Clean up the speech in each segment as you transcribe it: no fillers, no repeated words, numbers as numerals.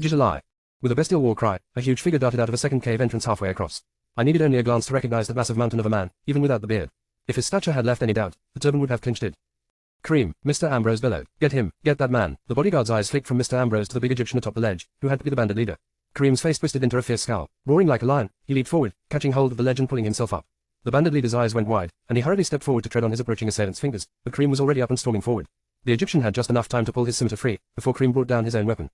Jitalai. With a bestial war cry, a huge figure darted out of a second cave entrance halfway across. I needed only a glance to recognize that massive mountain of a man, even without the beard. If his stature had left any doubt, the turban would have clinched it. Cream, Mr. Ambrose bellowed. Get him, get that man. The bodyguard's eyes flicked from Mr. Ambrose to the big Egyptian atop the ledge, who had to be the bandit leader. Cream's face twisted into a fierce scowl. Roaring like a lion, he leaped forward, catching hold of the ledge and pulling himself up. The bandit leader's eyes went wide, and he hurriedly stepped forward to tread on his approaching assailant's fingers, but Cream was already up and storming forward. The Egyptian had just enough time to pull his scimitar free, before Cream brought down his own weapon.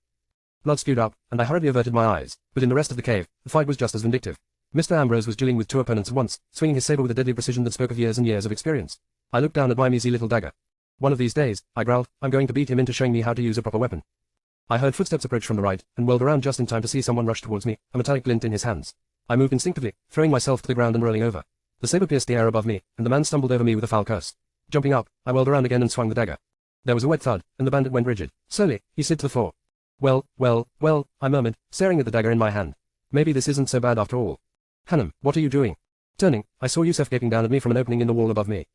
Blood spewed up, and I hurriedly averted my eyes, but in the rest of the cave, the fight was just as vindictive. Mr. Ambrose was dueling with two opponents at once, swinging his saber with a deadly precision that spoke of years and years of experience. I looked down at my measly little dagger. One of these days, I growled, I'm going to beat him into showing me how to use a proper weapon. I heard footsteps approach from the right, and whirled around just in time to see someone rush towards me, a metallic glint in his hands. I moved instinctively, throwing myself to the ground and rolling over. The saber pierced the air above me, and the man stumbled over me with a foul curse. Jumping up, I whirled around again and swung the dagger. There was a wet thud, and the bandit went rigid. Slowly, he slid to the floor. Well, I murmured, staring at the dagger in my hand. Maybe this isn't so bad after all. Hanum, what are you doing? Turning, I saw Yusef gaping down at me from an opening in the wall above me.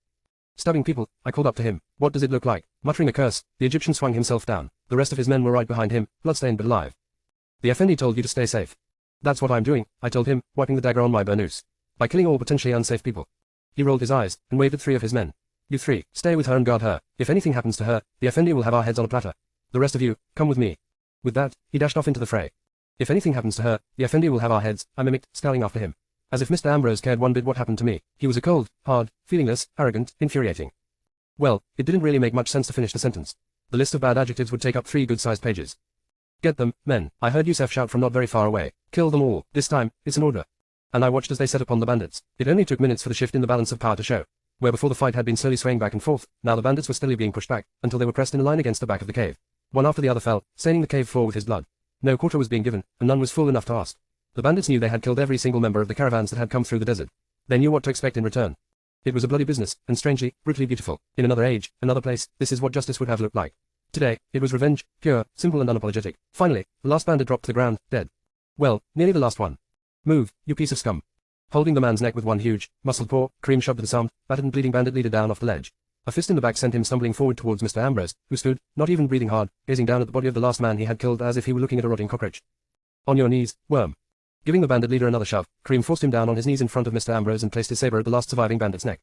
Stabbing people, I called up to him. What does it look like? Muttering a curse, the Egyptian swung himself down. The rest of his men were right behind him, bloodstained but alive. The Effendi told you to stay safe. That's what I'm doing, I told him, wiping the dagger on my burnous. By killing all potentially unsafe people. He rolled his eyes, and waved at three of his men. You three, stay with her and guard her. If anything happens to her, the Effendi will have our heads on a platter. The rest of you, come with me. With that, he dashed off into the fray. If anything happens to her, the Effendi will have our heads, I mimicked, scowling after him. As if Mr. Ambrose cared one bit what happened to me. He was a cold, hard, feelingless, arrogant, infuriating. Well, it didn't really make much sense to finish the sentence. The list of bad adjectives would take up 3 good-sized pages. Get them, men, I heard Yusef shout from not very far away. Kill them all, this time, it's an order. And I watched as they set upon the bandits. It only took minutes for the shift in the balance of power to show. Where before the fight had been slowly swaying back and forth, now the bandits were steadily being pushed back, until they were pressed in a line against the back of the cave. One after the other fell, staining the cave floor with his blood. No quarter was being given, and none was full enough to ask. The bandits knew they had killed every single member of the caravans that had come through the desert. They knew what to expect in return. It was a bloody business, and strangely, brutally beautiful. In another age, another place, this is what justice would have looked like. Today, it was revenge, pure, simple and unapologetic. Finally, the last bandit dropped to the ground, dead. Well, nearly the last one. Move, you piece of scum. Holding the man's neck with one huge, muscled paw, Cream shoved the disarmed, battered and bleeding bandit leader down off the ledge. A fist in the back sent him stumbling forward towards Mr. Ambrose, who stood, not even breathing hard, gazing down at the body of the last man he had killed as if he were looking at a rotting cockroach. On your knees, worm. Giving the bandit leader another shove, Cream forced him down on his knees in front of Mr. Ambrose and placed his saber at the last surviving bandit's neck.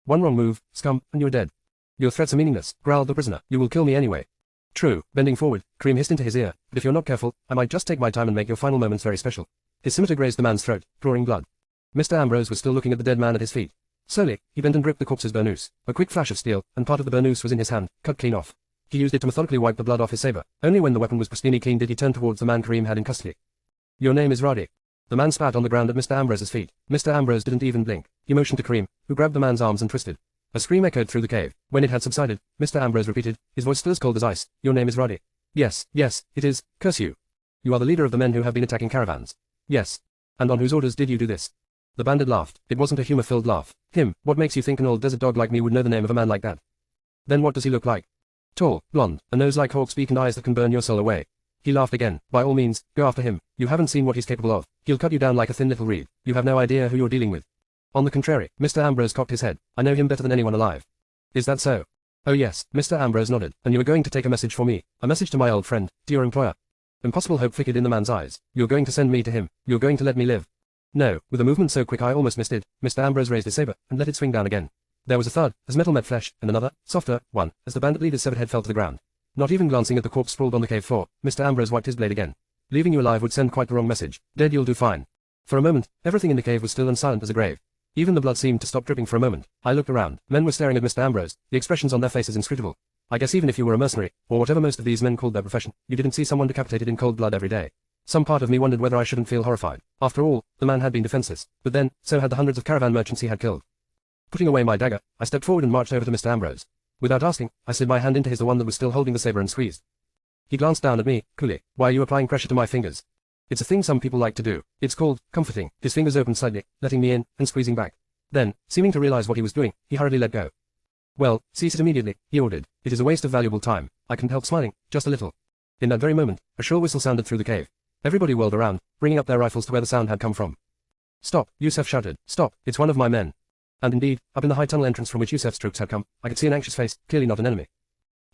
One wrong move, scum, and you're dead. Your threats are meaningless, growled the prisoner. You will kill me anyway. True. Bending forward, Cream hissed into his ear, but if you're not careful, I might just take my time and make your final moments very special. His scimitar grazed the man's throat, drawing blood. Mr. Ambrose was still looking at the dead man at his feet. Slowly, he bent and gripped the corpse's burnous. A quick flash of steel, and part of the burnous was in his hand, cut clean off. He used it to methodically wipe the blood off his saber. Only when the weapon was pristinely clean did he turn towards the man Kareem had in custody. Your name is Radi. The man spat on the ground at Mr. Ambrose's feet. Mr. Ambrose didn't even blink. He motioned to Kareem, who grabbed the man's arms and twisted. A scream echoed through the cave. When it had subsided, Mr. Ambrose repeated, his voice still as cold as ice. Your name is Radi. Yes, it is. Curse you. You are the leader of the men who have been attacking caravans. Yes. And on whose orders did you do this? The bandit laughed. It wasn't a humor-filled laugh. Him, what makes you think an old desert dog like me would know the name of a man like that? Then what does he look like? Tall, blonde, a nose like hawk's beak and eyes that can burn your soul away. He laughed again. By all means, go after him. You haven't seen what he's capable of. He'll cut you down like a thin little reed. You have no idea who you're dealing with. On the contrary, Mr. Ambrose cocked his head. I know him better than anyone alive. Is that so? Oh yes, Mr. Ambrose nodded. And you are going to take a message for me. A message to my old friend, to your employer. Impossible hope flickered in the man's eyes. You're going to send me to him. You're going to let me live. No, with a movement so quick I almost missed it, Mr. Ambrose raised his saber, and let it swing down again. There was a thud, as metal met flesh, and another, softer, one, as the bandit leader's severed head fell to the ground. Not even glancing at the corpse sprawled on the cave floor, Mr. Ambrose wiped his blade again. Leaving you alive would send quite the wrong message. Dead you'll do fine. For a moment, everything in the cave was still and silent as a grave. Even the blood seemed to stop dripping for a moment. I looked around. Men were staring at Mr. Ambrose, the expressions on their faces inscrutable. I guess even if you were a mercenary, or whatever most of these men called their profession, you didn't see someone decapitated in cold blood every day. Some part of me wondered whether I shouldn't feel horrified. After all, the man had been defenseless, but then, so had the hundreds of caravan merchants he had killed. Putting away my dagger, I stepped forward and marched over to Mr. Ambrose. Without asking, I slid my hand into his, the one that was still holding the saber, and squeezed. He glanced down at me, coolly. Why are you applying pressure to my fingers? It's a thing some people like to do. It's called comforting. His fingers opened slightly, letting me in, and squeezing back. Then, seeming to realize what he was doing, he hurriedly let go. Well, cease it immediately, he ordered. It is a waste of valuable time. I couldn't help smiling, just a little. In that very moment, a shrill whistle sounded through the cave. Everybody whirled around, bringing up their rifles to where the sound had come from. Stop, Yusef shouted. Stop, it's one of my men. And indeed, up in the high tunnel entrance from which Yusef's troops had come, I could see an anxious face, clearly not an enemy.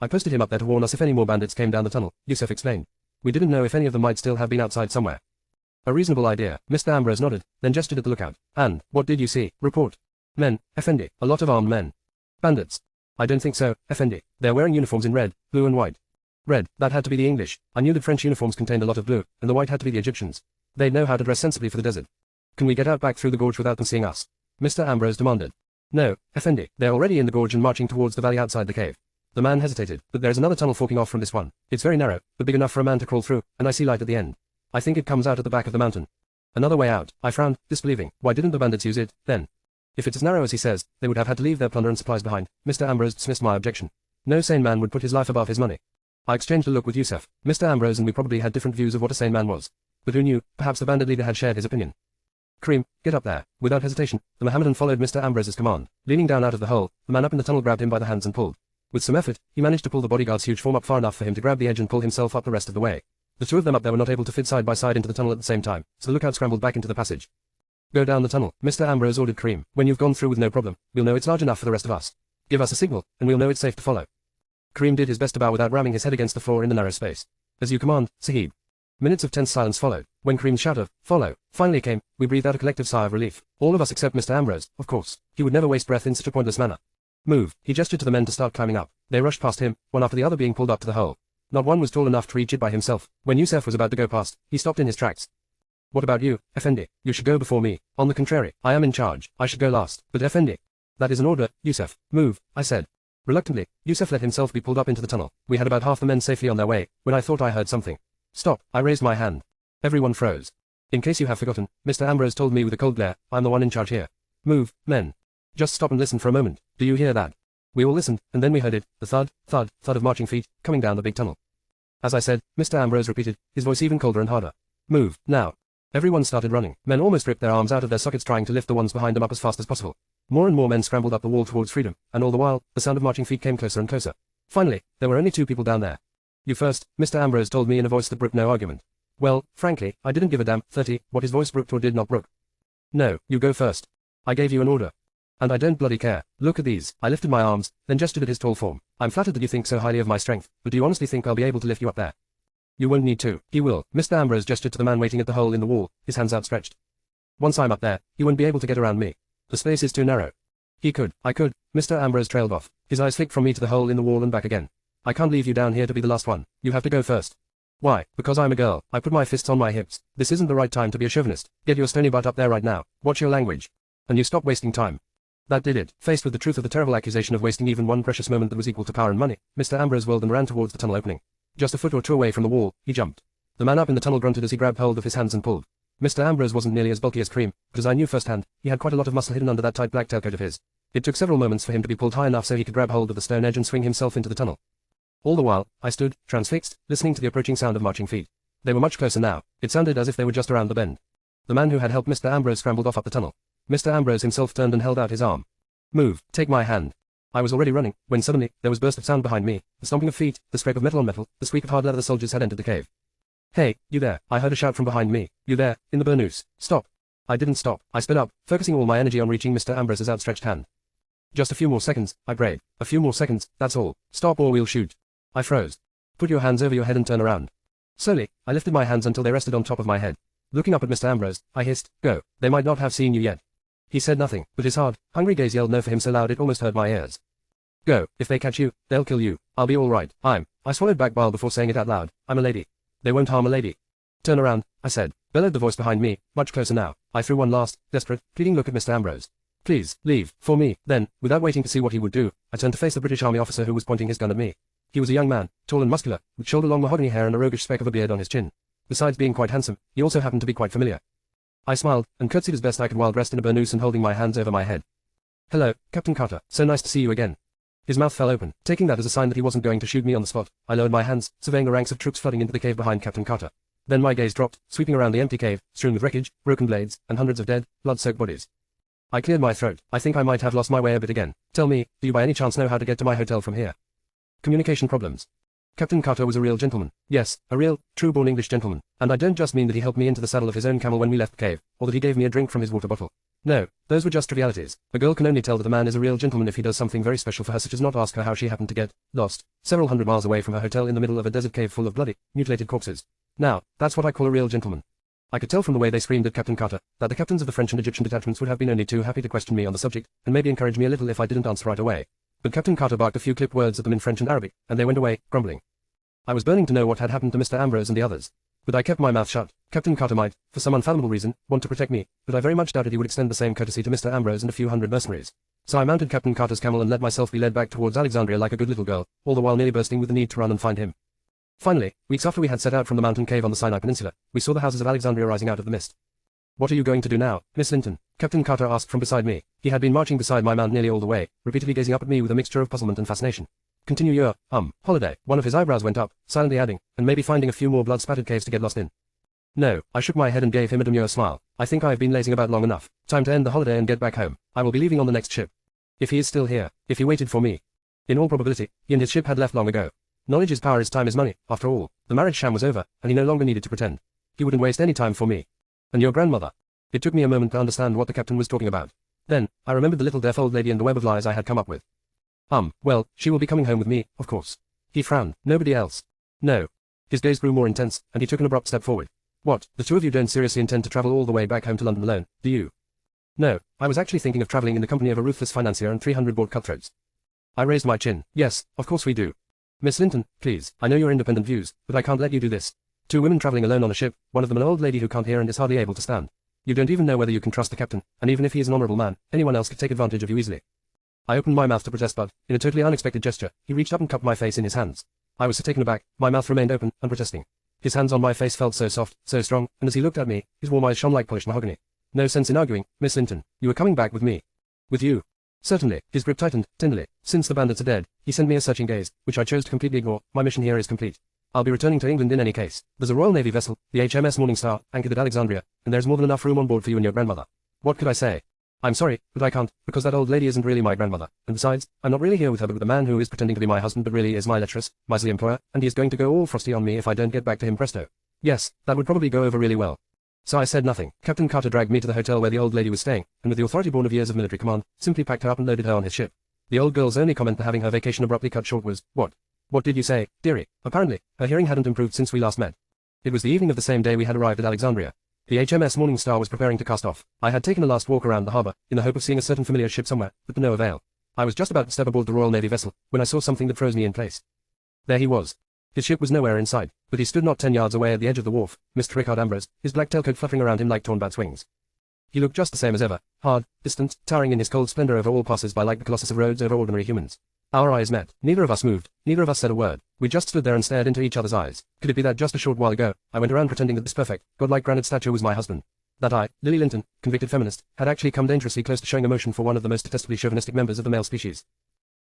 I posted him up there to warn us if any more bandits came down the tunnel, Yusef explained. We didn't know if any of them might still have been outside somewhere. A reasonable idea. Mr. Ambrose nodded, then gestured at the lookout. And, what did you see? Report. Men, Effendi. A lot of armed men. Bandits. I don't think so, Effendi. They're wearing uniforms in red, blue and white. Red, that had to be the English. I knew that French uniforms contained a lot of blue, and the white had to be the Egyptians. They'd know how to dress sensibly for the desert. Can we get out back through the gorge without them seeing us? Mr. Ambrose demanded. No, Effendi. They're already in the gorge and marching towards the valley outside the cave. The man hesitated, but there's another tunnel forking off from this one. It's very narrow, but big enough for a man to crawl through, and I see light at the end. I think it comes out at the back of the mountain. Another way out. I frowned, disbelieving. Why didn't the bandits use it, then? If it's as narrow as he says, they would have had to leave their plunder and supplies behind. Mr. Ambrose dismissed my objection. No sane man would put his life above his money. I exchanged a look with Yusef. Mr. Ambrose and we probably had different views of what a sane man was. But who knew, perhaps the bandit leader had shared his opinion. Kareem, get up there. Without hesitation, the Mohammedan followed Mr. Ambrose's command. Leaning down out of the hole, the man up in the tunnel grabbed him by the hands and pulled. With some effort, he managed to pull the bodyguard's huge form up far enough for him to grab the edge and pull himself up the rest of the way. The two of them up there were not able to fit side by side into the tunnel at the same time, so the lookout scrambled back into the passage. Go down the tunnel, Mr. Ambrose ordered Kareem. When you've gone through with no problem, we'll know it's large enough for the rest of us. Give us a signal, and we'll know it's safe to follow. Kareem did his best to bow without ramming his head against the floor in the narrow space. As you command, Sahib. Minutes of tense silence followed. When Kareem's shout of, follow, finally came, we breathed out a collective sigh of relief. All of us except Mr. Ambrose, of course. He would never waste breath in such a pointless manner. Move. He gestured to the men to start climbing up. They rushed past him, one after the other being pulled up to the hole. Not one was tall enough to reach it by himself. When Yusef was about to go past, he stopped in his tracks. What about you, Effendi? You should go before me. On the contrary, I am in charge. I should go last. But Effendi. That is an order, Yusef. Move, I said. Reluctantly, Yusef let himself be pulled up into the tunnel. We had about half the men safely on their way, when I thought I heard something. Stop. I raised my hand. Everyone froze. In case you have forgotten, Mr. Ambrose told me with a cold glare, I'm the one in charge here. Move, men. Just stop and listen for a moment. Do you hear that? We all listened, and then we heard it, the thud, thud, thud of marching feet, coming down the big tunnel. As I said, Mr. Ambrose repeated, his voice even colder and harder. Move, now. Everyone started running. Men almost ripped their arms out of their sockets trying to lift the ones behind them up as fast as possible. More and more men scrambled up the wall towards freedom, and all the while, the sound of marching feet came closer and closer. Finally, there were only 2 people down there. You first, Mr. Ambrose told me in a voice that brooked no argument. Well, frankly, I didn't give a damn, 30, what his voice brooked or did not brook. No, you go first. I gave you an order. And I don't bloody care. Look at these. I lifted my arms, then gestured at his tall form. I'm flattered that you think so highly of my strength, but do you honestly think I'll be able to lift you up there? You won't need to. He will. Mr. Ambrose gestured to the man waiting at the hole in the wall, his hands outstretched. Once I'm up there, he won't be able to get around me. The space is too narrow. He could. I could. Mr. Ambrose trailed off. His eyes flicked from me to the hole in the wall and back again. I can't leave you down here to be the last one. You have to go first. Why? Because I'm a girl. I put my fists on my hips. This isn't the right time to be a chauvinist. Get your stony butt up there right now. Watch your language. And you stop wasting time. That did it. Faced with the truth of the terrible accusation of wasting even one precious moment that was equal to power and money, Mr. Ambrose whirled and ran towards the tunnel opening. Just a foot or 2 away from the wall, he jumped. The man up in the tunnel grunted as he grabbed hold of his hands and pulled. Mr. Ambrose wasn't nearly as bulky as Kareem, but as I knew firsthand, he had quite a lot of muscle hidden under that tight black tailcoat of his. It took several moments for him to be pulled high enough so he could grab hold of the stone edge and swing himself into the tunnel. All the while, I stood, transfixed, listening to the approaching sound of marching feet. They were much closer now. It sounded as if they were just around the bend. The man who had helped Mr. Ambrose scrambled off up the tunnel. Mr. Ambrose himself turned and held out his arm. Move, take my hand. I was already running, when suddenly, there was a burst of sound behind me, the stomping of feet, the scrape of metal on metal, the squeak of hard leather. The soldiers had entered the cave. Hey, you there, I heard a shout from behind me. You there, in the burnous. Stop. I didn't stop. I sped up, focusing all my energy on reaching Mr. Ambrose's outstretched hand. Just a few more seconds, I prayed. A few more seconds, that's all. Stop or we'll shoot. I froze. Put your hands over your head and turn around. Slowly, I lifted my hands until they rested on top of my head. Looking up at Mr. Ambrose, I hissed, go. They might not have seen you yet. He said nothing, but his hard, hungry gaze yelled no for him so loud it almost hurt my ears. Go. If they catch you, they'll kill you. I'll be all right. I swallowed back bile before saying it out loud. I'm a lady. They won't harm a lady. Turn around, I said, bellowed the voice behind me, much closer now. I threw one last, desperate, pleading look at Mr. Ambrose. Please, leave, for me. Then, without waiting to see what he would do, I turned to face the British Army officer who was pointing his gun at me. He was a young man, tall and muscular, with shoulder-long mahogany hair and a roguish speck of a beard on his chin. Besides being quite handsome, he also happened to be quite familiar. I smiled, and curtsied as best I could while dressed in a burnous and holding my hands over my head. Hello, Captain Carter, so nice to see you again. His mouth fell open, taking that as a sign that he wasn't going to shoot me on the spot. I lowered my hands, surveying the ranks of troops flooding into the cave behind Captain Carter. Then my gaze dropped, sweeping around the empty cave, strewn with wreckage, broken blades, and hundreds of dead, blood-soaked bodies. I cleared my throat. I think I might have lost my way a bit again. Tell me, do you by any chance know how to get to my hotel from here? Communication problems. Captain Carter was a real gentleman. Yes, a real, true-born English gentleman. And I don't just mean that he helped me into the saddle of his own camel when we left the cave, or that he gave me a drink from his water bottle. No, those were just trivialities. A girl can only tell that a man is a real gentleman if he does something very special for her, such as not ask her how she happened to get lost several hundred miles away from her hotel in the middle of a desert cave full of bloody, mutilated corpses. Now, that's what I call a real gentleman. I could tell from the way they screamed at Captain Carter that the captains of the French and Egyptian detachments would have been only too happy to question me on the subject, and maybe encourage me a little if I didn't answer right away. But Captain Carter barked a few clipped words at them in French and Arabic, and they went away, grumbling. I was burning to know what had happened to Mr. Ambrose and the others. But I kept my mouth shut. Captain Carter might, for some unfathomable reason, want to protect me, but I very much doubted he would extend the same courtesy to Mr. Ambrose and a few hundred mercenaries. So I mounted Captain Carter's camel and let myself be led back towards Alexandria like a good little girl, all the while nearly bursting with the need to run and find him. Finally, weeks after we had set out from the mountain cave on the Sinai Peninsula, we saw the houses of Alexandria rising out of the mist. "What are you going to do now, Miss Linton?" Captain Carter asked from beside me. He had been marching beside my mount nearly all the way, repeatedly gazing up at me with a mixture of puzzlement and fascination. "Continue your, holiday." One of his eyebrows went up, silently adding, "and maybe finding a few more blood-spattered caves to get lost in." No, I shook my head and gave him a demure smile. "I think I have been lazing about long enough. Time to end the holiday and get back home. I will be leaving on the next ship. If he is still here, if he waited for me." In all probability, he and his ship had left long ago. Knowledge is power, is time is money, after all. The marriage sham was over, and he no longer needed to pretend. He wouldn't waste any time for me. "And your grandmother?" It took me a moment to understand what the captain was talking about. Then, I remembered the little deaf old lady and the web of lies I had come up with. Well, she will be coming home with me, of course." He frowned. "Nobody else?" "No." His gaze grew more intense, and he took an abrupt step forward. "What, the two of you don't seriously intend to travel all the way back home to London alone, do you?" "No, I was actually thinking of traveling in the company of a ruthless financier and 300 board cutthroats." I raised my chin. "Yes, of course we do. Miss Linton, please, I know your independent views, but I can't let you do this. Two women traveling alone on a ship, one of them an old lady who can't hear and is hardly able to stand. You don't even know whether you can trust the captain, and even if he is an honorable man, anyone else could take advantage of you easily." I opened my mouth to protest, but, in a totally unexpected gesture, he reached up and cupped my face in his hands. I was so taken aback, my mouth remained open, unprotesting. His hands on my face felt so soft, so strong, and as he looked at me, his warm eyes shone like polished mahogany. "No sense in arguing, Miss Linton. You are coming back with me." "With you?" "Certainly." His grip tightened, tenderly. "Since the bandits are dead," he sent me a searching gaze, which I chose to completely ignore. "My mission here is complete. I'll be returning to England in any case. There's a Royal Navy vessel, the HMS Morning Star, anchored at Alexandria, and there's more than enough room on board for you and your grandmother." What could I say? "I'm sorry, but I can't, because that old lady isn't really my grandmother, and besides, I'm not really here with her but with a man who is pretending to be my husband but really is my lecherous, miserly employer, and he is going to go all frosty on me if I don't get back to him presto." Yes, that would probably go over really well. So I said nothing. Captain Carter dragged me to the hotel where the old lady was staying, and with the authority born of years of military command, simply packed her up and loaded her on his ship. The old girl's only comment to having her vacation abruptly cut short was, "What? What did you say, dearie?" Apparently, her hearing hadn't improved since we last met. It was the evening of the same day we had arrived at Alexandria. The HMS Morning Star was preparing to cast off. I had taken a last walk around the harbour, in the hope of seeing a certain familiar ship somewhere, but to no avail. I was just about to step aboard the Royal Navy vessel, when I saw something that froze me in place. There he was. His ship was nowhere in sight, but he stood not 10 yards away at the edge of the wharf, Mr. Rickard Ambrose, his black tailcoat fluttering around him like torn bat's wings. He looked just the same as ever, hard, distant, towering in his cold splendor over all passers-by like the Colossus of Rhodes over ordinary humans. Our eyes met. Neither of us moved. Neither of us said a word. We just stood there and stared into each other's eyes. Could it be that just a short while ago, I went around pretending that this perfect, godlike granite statue was my husband? That I, Lily Linton, convicted feminist, had actually come dangerously close to showing emotion for one of the most detestably chauvinistic members of the male species.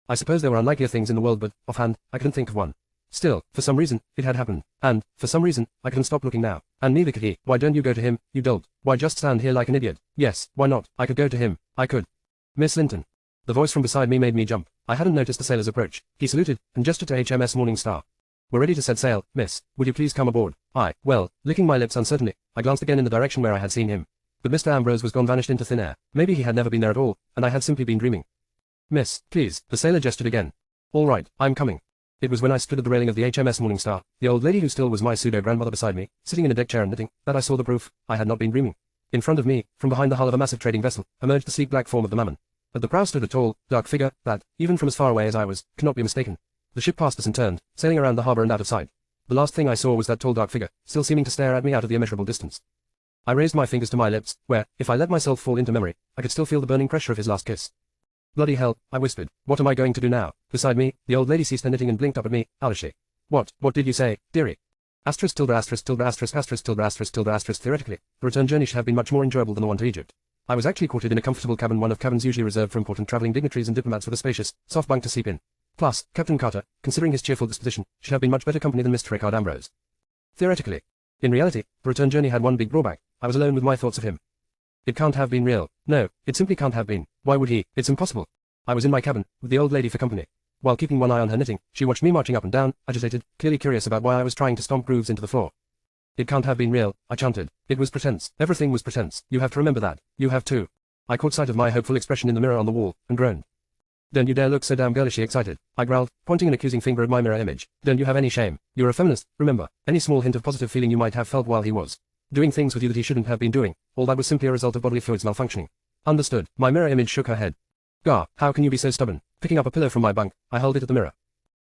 I suppose there were unlikelier things in the world, but, offhand, I couldn't think of one. Still, for some reason, it had happened, and, for some reason, I couldn't stop looking now. And neither could he. "Why don't you go to him, you dolt? Why just stand here like an idiot?" "Yes, why not? I could go to him. I could." "Miss Linton." The voice from beside me made me jump. I hadn't noticed the sailor's approach. He saluted, and gestured to HMS Morning Star. "We're ready to set sail, miss. Would you please come aboard?" Licking my lips uncertainly, I glanced again in the direction where I had seen him. But Mr. Ambrose was gone, vanished into thin air. Maybe he had never been there at all, and I had simply been dreaming. "Miss, please." The sailor gestured again. "All right, I'm coming." It was when I stood at the railing of the HMS Morning Star, the old lady who still was my pseudo-grandmother beside me, sitting in a deck chair and knitting, that I saw the proof I had not been dreaming. In front of me, from behind the hull of a massive trading vessel, emerged the sleek black form of the Mammon. At the prow stood a tall, dark figure that, even from as far away as I was, could not be mistaken. The ship passed us and turned, sailing around the harbour and out of sight. The last thing I saw was that tall dark figure, still seeming to stare at me out of the immeasurable distance. I raised my fingers to my lips, where, if I let myself fall into memory, I could still feel the burning pressure of his last kiss. "Bloody hell," I whispered. "What am I going to do now?" Beside me, the old lady ceased her knitting and blinked up at me, owlishly. What did you say, dearie?" Theoretically, the return journey should have been much more enjoyable than the one to Egypt. I was actually quartered in a comfortable cabin, one of cabins usually reserved for important traveling dignitaries and diplomats, with a spacious, soft bunk to sleep in. Plus, Captain Carter, considering his cheerful disposition, should have been much better company than Mr. Rickard Ambrose. Theoretically. In reality, the return journey had one big drawback. I was alone with my thoughts of him. It can't have been real. No, it simply can't have been. Why would he? It's impossible. I was in my cabin, with the old lady for company. While keeping one eye on her knitting, she watched me marching up and down, agitated, clearly curious about why I was trying to stomp grooves into the floor. "It can't have been real," I chanted. "It was pretense. Everything was pretense. You have to remember that. You have to." I caught sight of my hopeful expression in the mirror on the wall, and groaned. Don't you dare look so damn girlishly excited, I growled, pointing an accusing finger at my mirror image. Don't you have any shame? You're a feminist, remember. Any small hint of positive feeling you might have felt while he was doing things with you that he shouldn't have been doing, all that was simply a result of bodily fluids malfunctioning. Understood. My mirror image shook her head. Gah, how can you be so stubborn? Picking up a pillow from my bunk, I hurled it at the mirror.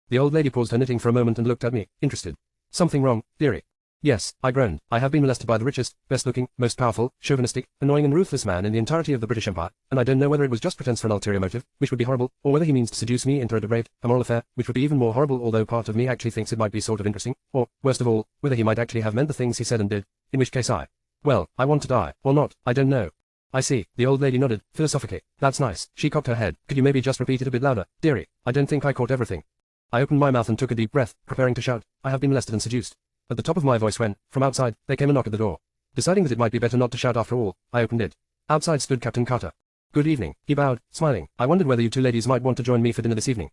The old lady paused her knitting for a moment and looked at me, interested. Something wrong, dearie? Yes, I groaned. I have been molested by the richest, best-looking, most powerful, chauvinistic, annoying and ruthless man in the entirety of the British Empire, and I don't know whether it was just pretense for an ulterior motive, which would be horrible, or whether he means to seduce me into a depraved, immoral affair, which would be even more horrible although part of me actually thinks it might be sort of interesting, or, worst of all, whether he might actually have meant the things he said and did, in which case I want to die, or not, I don't know. I see. The old lady nodded, philosophically. That's nice. She cocked her head. Could you maybe just repeat it a bit louder, dearie? I don't think I caught everything. I opened my mouth and took a deep breath, preparing to shout, I have been molested and seduced. At the top of my voice when, from outside, there came a knock at the door. Deciding that it might be better not to shout after all, I opened it. Outside stood Captain Carter. Good evening, he bowed, smiling. I wondered whether you two ladies might want to join me for dinner this evening.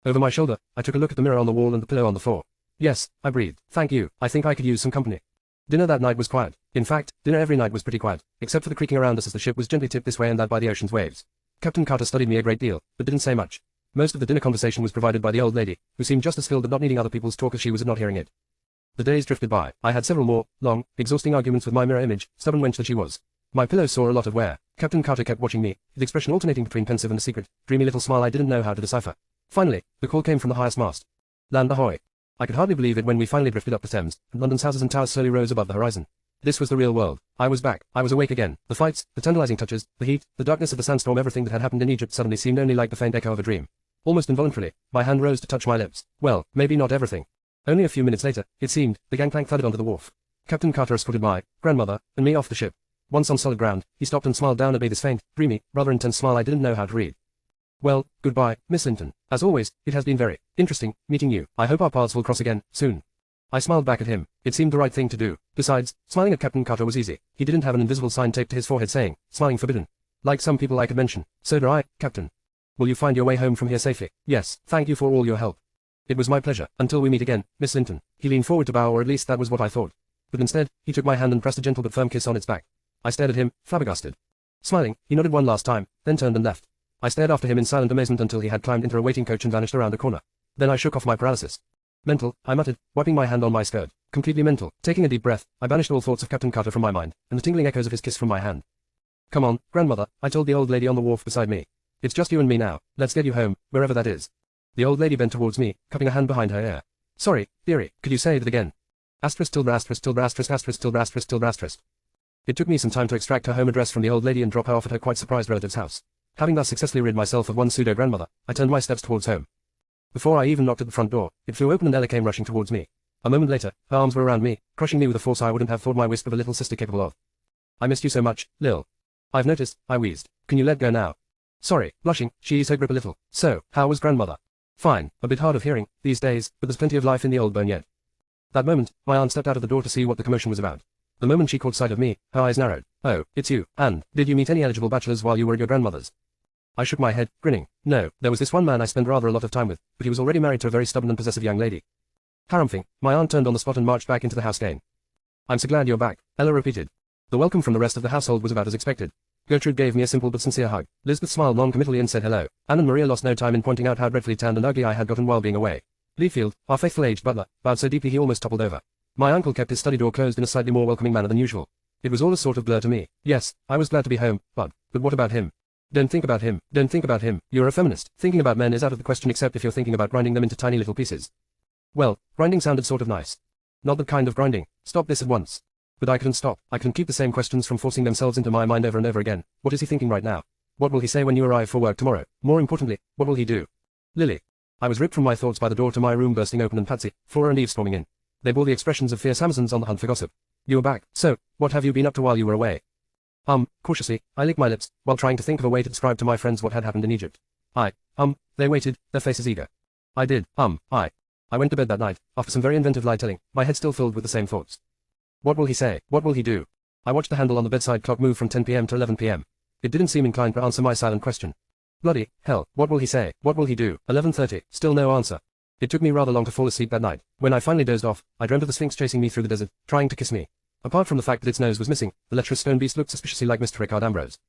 Over my shoulder, I took a look at the mirror on the wall and the pillow on the floor. Yes, I breathed. Thank you. I think I could use some company. Dinner that night was quiet. In fact, dinner every night was pretty quiet, except for the creaking around us as the ship was gently tipped this way and that by the ocean's waves. Captain Carter studied me a great deal, but didn't say much. Most of the dinner conversation was provided by the old lady, who seemed just as filled at not needing other people's talk as she was at not hearing it. The days drifted by. I had several more, long, exhausting arguments with my mirror image, stubborn wench that she was. My pillow saw a lot of wear. Captain Carter kept watching me, his expression alternating between pensive and a secret, dreamy little smile I didn't know how to decipher. Finally, the call came from the highest mast. Land ahoy. I could hardly believe it when we finally drifted up the Thames, and London's houses and towers slowly rose above the horizon. This was the real world. I was back. I was awake again. The fights, the tantalizing touches, the heat, the darkness of the sandstorm, everything that had happened in Egypt suddenly seemed only like the faint echo of a dream. Almost involuntarily, my hand rose to touch my lips. Well, maybe not everything. Only a few minutes later, it seemed, the gangplank thudded onto the wharf. Captain Carter escorted my grandmother and me off the ship. Once on solid ground, he stopped and smiled down at me, this faint, dreamy, rather intense smile I didn't know how to read. Well, goodbye, Miss Linton. As always, it has been very interesting meeting you. I hope our paths will cross again, soon. I smiled back at him. It seemed the right thing to do. Besides, smiling at Captain Carter was easy. He didn't have an invisible sign taped to his forehead saying, smiling forbidden. Like some people I could mention. So do I, Captain. Will you find your way home from here safely? Yes, thank you for all your help. It was my pleasure. Until we meet again, Miss Linton. He leaned forward to bow, or at least that was what I thought. But instead, he took my hand and pressed a gentle but firm kiss on its back. I stared at him, flabbergasted. Smiling, he nodded one last time, then turned and left. I stared after him in silent amazement until he had climbed into a waiting coach and vanished around a corner. Then I shook off my paralysis. Mental, I muttered, wiping my hand on my skirt. Completely mental. Taking a deep breath, I banished all thoughts of Captain Carter from my mind, and the tingling echoes of his kiss from my hand. Come on, grandmother, I told the old lady on the wharf beside me. It's just you and me now. Let's get you home, wherever that is. The old lady bent towards me, cupping a hand behind her ear. Sorry, dearie, could you say that again? Asterisk tilde asterisk tilde asterisk asterisk tilde asterisk tilde asterisk. It took me some time to extract her home address from the old lady and drop her off at her quite surprised relative's house. Having thus successfully rid myself of one pseudo-grandmother, I turned my steps towards home. Before I even knocked at the front door, it flew open and Ella came rushing towards me. A moment later, her arms were around me, crushing me with a force I wouldn't have thought my wisp of a little sister capable of. I missed you so much, Lil. I've noticed, I wheezed. Can you let go now? Sorry, blushing, she eased her grip a little. So, how was grandmother? Fine, a bit hard of hearing, these days, but there's plenty of life in the old bone yet. That moment, my aunt stepped out of the door to see what the commotion was about. The moment she caught sight of me, her eyes narrowed. Oh, it's you, and, did you meet any eligible bachelors while you were at your grandmother's? I shook my head, grinning. No, there was this one man I spent rather a lot of time with, but he was already married to a very stubborn and possessive young lady. Harumphing, my aunt turned on the spot and marched back into the house again. I'm so glad you're back, Ella repeated. The welcome from the rest of the household was about as expected. Gertrude gave me a simple but sincere hug. Lisbeth smiled non-committally and said hello. Anne and Maria lost no time in pointing out how dreadfully tanned and ugly I had gotten while being away. Leafield, our faithful aged butler, bowed so deeply he almost toppled over. My uncle kept his study door closed in a slightly more welcoming manner than usual. It was all a sort of blur to me. Yes, I was glad to be home, but what about him? Don't think about him. Don't think about him. You're a feminist. Thinking about men is out of the question except if you're thinking about grinding them into tiny little pieces. Well, grinding sounded sort of nice. Not that kind of grinding. Stop this at once. But I couldn't stop. I couldn't keep the same questions from forcing themselves into my mind over and over again. What is he thinking right now? What will he say when you arrive for work tomorrow? More importantly, what will he do? Lily. I was ripped from my thoughts by the door to my room bursting open and Patsy, Flora and Eve storming in. They bore the expressions of fierce Amazons on the hunt for gossip. You are back. So, what have you been up to while you were away? Cautiously, I licked my lips, while trying to think of a way to describe to my friends what had happened in Egypt. They waited, their faces eager. I did, I went to bed that night, after some very inventive lie-telling, my head still filled with the same thoughts. What will he say? What will he do? I watched the handle on the bedside clock move from 10 p.m. to 11 p.m. It didn't seem inclined to answer my silent question. Bloody hell, what will he say? What will he do? 11:30, still no answer. It took me rather long to fall asleep that night. When I finally dozed off, I dreamt of the Sphinx chasing me through the desert, trying to kiss me. Apart from the fact that its nose was missing, the lecherous stone beast looked suspiciously like Mr. Rickard Ambrose.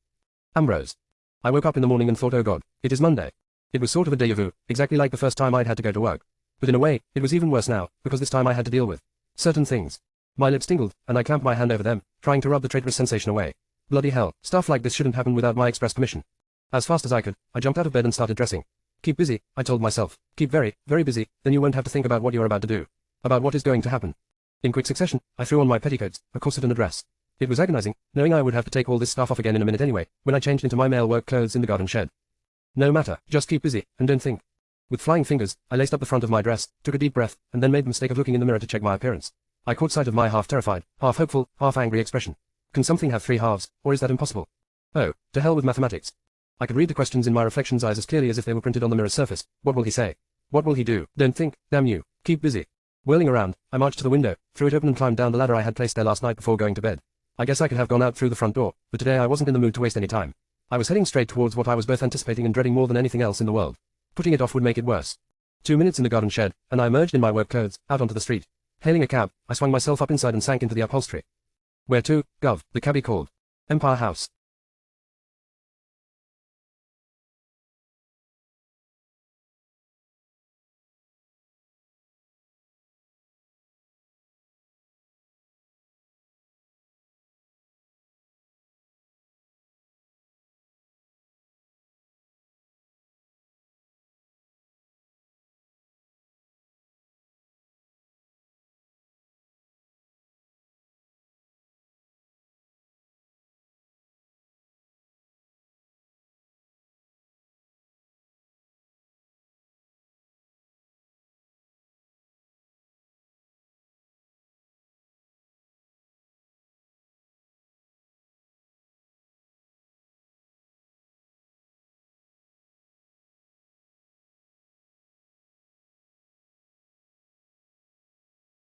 Ambrose. I woke up in the morning and thought, oh God, it is Monday. It was sort of a déjà vu, exactly like the first time I'd had to go to work. But in a way, it was even worse now, because this time I had to deal with certain things. My lips tingled, and I clamped my hand over them, trying to rub the traitorous sensation away. Bloody hell, stuff like this shouldn't happen without my express permission. As fast as I could, I jumped out of bed and started dressing. Keep busy, I told myself. Keep very, very busy, then you won't have to think about what you're about to do. About what is going to happen. In quick succession, I threw on my petticoats, a corset and a dress. It was agonizing, knowing I would have to take all this stuff off again in a minute anyway, when I changed into my male work clothes in the garden shed. No matter, just keep busy, and don't think. With flying fingers, I laced up the front of my dress, took a deep breath, and then made the mistake of looking in the mirror to check my appearance. I caught sight of my half-terrified, half-hopeful, half-angry expression. Can something have three halves, or is that impossible? Oh, to hell with mathematics. I could read the questions in my reflection's eyes as clearly as if they were printed on the mirror's surface. What will he say? What will he do? Don't think, damn you. Keep busy. Whirling around, I marched to the window, threw it open and climbed down the ladder I had placed there last night before going to bed. I guess I could have gone out through the front door, but today I wasn't in the mood to waste any time. I was heading straight towards what I was both anticipating and dreading more than anything else in the world. Putting it off would make it worse. 2 minutes in the garden shed, and I emerged in my work clothes, out onto the street. Hailing a cab, I swung myself up inside and sank into the upholstery. Where to, Gov? The cabbie called. Empire House.